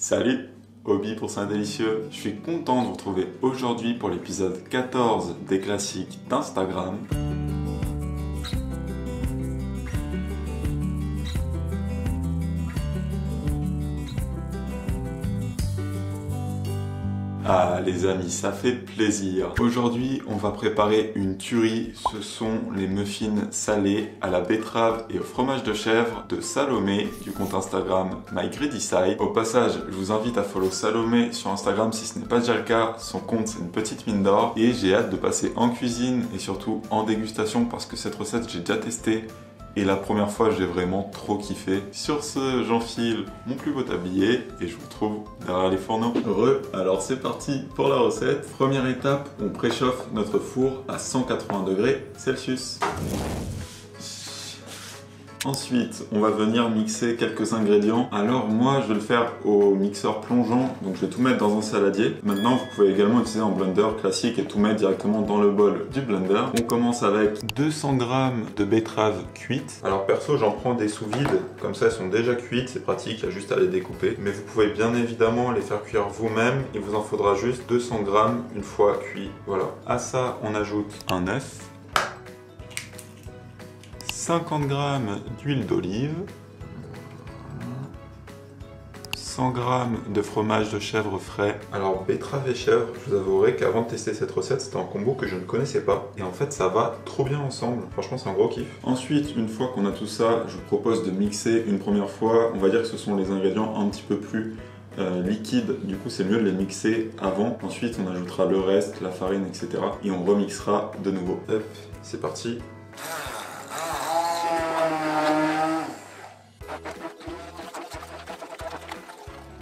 Salut, Hobby pour Saint Délicieux. Je suis content de vous retrouver aujourd'hui pour l'épisode 14 des classiques d'Instagram. Ah les amis, ça fait plaisir. Aujourd'hui, on va préparer une tuerie. Ce sont les muffins salés à la betterave et au fromage de chèvre de Salomé du compte Instagram MyGreedySide. Au passage, je vous invite à follow Salomé sur Instagram si ce n'est pas déjà le cas. Son compte, c'est une petite mine d'or. Et j'ai hâte de passer en cuisine et surtout en dégustation parce que cette recette, j'ai déjà testé. Et la première fois, j'ai vraiment trop kiffé. Sur ce, j'enfile mon plus beau tablier et je vous retrouve derrière les fourneaux. Heureux. Alors c'est parti pour la recette. Première étape, on préchauffe notre four à 180 degrés Celsius. Ensuite, on va venir mixer quelques ingrédients. Alors moi, je vais le faire au mixeur plongeant, donc je vais tout mettre dans un saladier. Maintenant, vous pouvez également utiliser un blender classique et tout mettre directement dans le bol du blender. On commence avec 200 g de betterave cuite. Alors perso, j'en prends des sous vide, comme ça elles sont déjà cuites, c'est pratique, il y a juste à les découper. Mais vous pouvez bien évidemment les faire cuire vous-même, il vous en faudra juste 200 g une fois cuit. Voilà. À ça, on ajoute un œuf. 50 g d'huile d'olive, 100 g de fromage de chèvre frais. Alors betterave et chèvre, je vous avouerai qu'avant de tester cette recette, c'était un combo que je ne connaissais pas. Et en fait, ça va trop bien ensemble. Franchement, c'est un gros kiff. Ensuite, une fois qu'on a tout ça, je vous propose de mixer une première fois. On va dire que ce sont les ingrédients un petit peu plus liquides. Du coup, c'est mieux de les mixer avant. Ensuite, on ajoutera le reste, la farine, etc. Et on remixera de nouveau. Hop, c'est parti.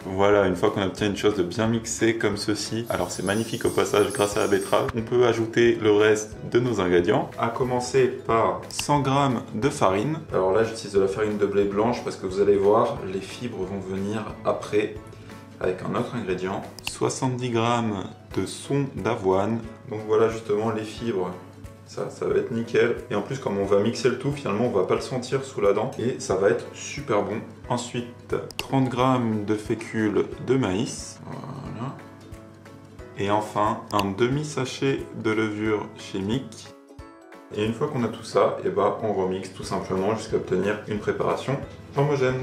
Voilà, une fois qu'on obtient une chose de bien mixée comme ceci, alors c'est magnifique au passage grâce à la betterave, on peut ajouter le reste de nos ingrédients, à commencer par 100 g de farine. Alors là, j'utilise de la farine de blé blanche parce que vous allez voir, les fibres vont venir après avec un autre ingrédient. 70 g de son d'avoine. Donc voilà justement les fibres. Ça va être nickel. Et en plus, comme on va mixer le tout, finalement, on va pas le sentir sous la dent. Et ça va être super bon. Ensuite, 30 g de fécule de maïs. Voilà. Et enfin, un demi-sachet de levure chimique. Et une fois qu'on a tout ça, et bah, on remixe tout simplement jusqu'à obtenir une préparation homogène.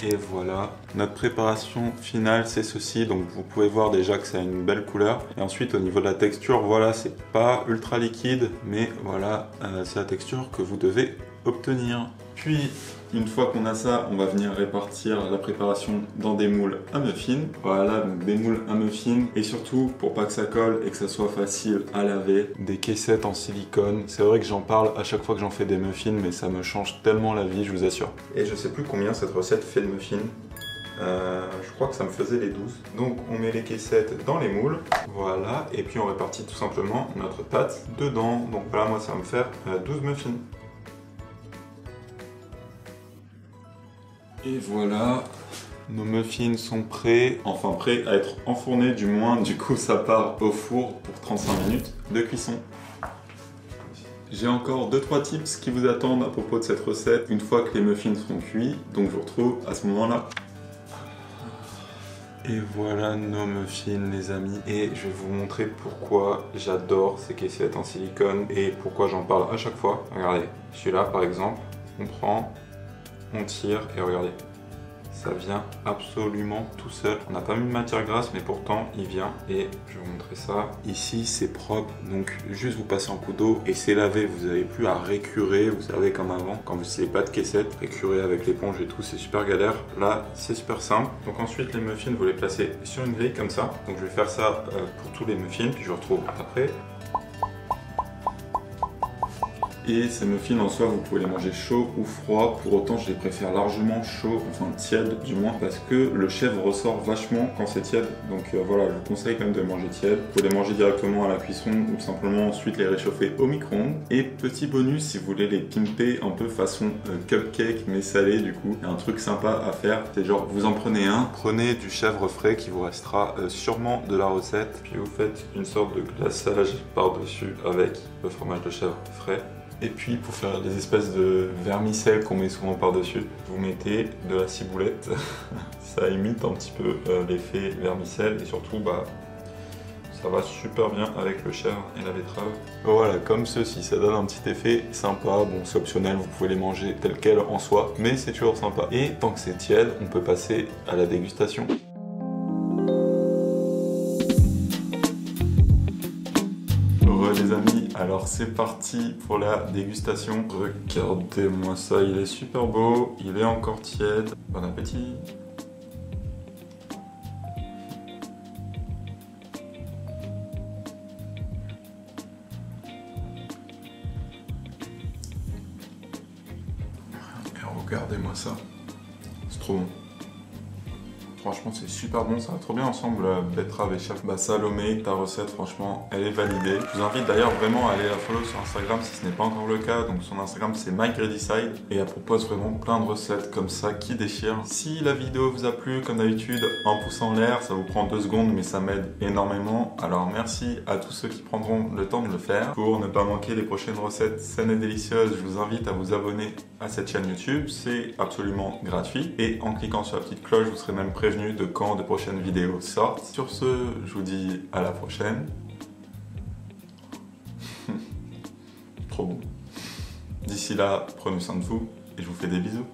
Et voilà, notre préparation finale c'est ceci, donc vous pouvez voir déjà que ça a une belle couleur. Et ensuite au niveau de la texture, voilà, c'est pas ultra liquide, mais voilà, c'est la texture que vous devez obtenir. Puis, une fois qu'on a ça, on va venir répartir la préparation dans des moules à muffins. Voilà, donc des moules à muffins. Et surtout, pour pas que ça colle et que ça soit facile à laver, des caissettes en silicone. C'est vrai que j'en parle à chaque fois que j'en fais des muffins, mais ça me change tellement la vie, je vous assure. Et je sais plus combien cette recette fait de muffins. Je crois que ça me faisait les 12. Donc on met les caissettes dans les moules, voilà, et puis on répartit tout simplement notre pâte dedans. Donc voilà, moi ça va me faire 12 muffins. Et voilà, nos muffins sont prêts, enfin prêts à être enfournés du moins, du coup ça part au four pour 35 minutes de cuisson. J'ai encore 2-3 tips qui vous attendent à propos de cette recette une fois que les muffins seront cuits, donc je vous retrouve à ce moment-là. Et voilà nos muffins les amis, et je vais vous montrer pourquoi j'adore ces caissettes en silicone et pourquoi j'en parle à chaque fois. Regardez, celui-là par exemple, on prend, on tire et regardez, ça vient absolument tout seul. On n'a pas mis de matière grasse mais pourtant il vient, et je vais vous montrer ça. Ici c'est propre, donc juste vous passez un coup d'eau et c'est lavé, vous n'avez plus à récurer, vous savez comme avant, quand vous n'avez pas de caissette, récurer avec l'éponge et tout c'est super galère. Là c'est super simple. Donc ensuite les muffins vous les placez sur une grille comme ça. Donc je vais faire ça pour tous les muffins puis je vous retrouve après. Et ces muffins en soi, vous pouvez les manger chauds ou froids. Pour autant, je les préfère largement chauds, enfin tièdes du moins, parce que le chèvre ressort vachement quand c'est tiède. Donc voilà, je vous conseille quand même de les manger tièdes. Vous pouvez les manger directement à la cuisson ou tout simplement ensuite les réchauffer au micro-ondes. Et petit bonus, si vous voulez les pimper un peu façon cupcake mais salé du coup, il y a un truc sympa à faire. C'est genre, vous en prenez un, prenez du chèvre frais qui vous restera sûrement de la recette. Puis vous faites une sorte de glaçage par-dessus avec le fromage de chèvre frais. Et puis pour faire des espèces de vermicelles qu'on met souvent par-dessus, vous mettez de la ciboulette. Ça imite un petit peu l'effet vermicelle et surtout ça va super bien avec le chèvre et la betterave. Voilà, comme ceci, ça donne un petit effet sympa. Bon, c'est optionnel, vous pouvez les manger tels quels en soi, mais c'est toujours sympa. Et tant que c'est tiède, on peut passer à la dégustation. Les amis, alors c'est parti pour la dégustation. Regardez-moi ça, il est super beau, il est encore tiède. Bon appétit! Et regardez-moi ça, c'est trop bon. Franchement, c'est super bon, ça va trop bien ensemble, betterave et chèvre. Salomé, ta recette, franchement, elle est validée. Je vous invite d'ailleurs vraiment à aller la follow sur Instagram si ce n'est pas encore le cas. Donc son Instagram, c'est MyGreedySide et elle propose vraiment plein de recettes comme ça qui déchirent. Si la vidéo vous a plu, comme d'habitude, un pouce en l'air, ça vous prend 2 secondes, mais ça m'aide énormément. Alors merci à tous ceux qui prendront le temps de le faire. Pour ne pas manquer les prochaines recettes saines et délicieuses, je vous invite à vous abonner à cette chaîne YouTube. C'est absolument gratuit. Et en cliquant sur la petite cloche, vous serez même prévenu de quand de prochaines vidéos sortent. Sur ce, je vous dis à la prochaine. Trop bon. D'ici là, prenez soin de vous et je vous fais des bisous.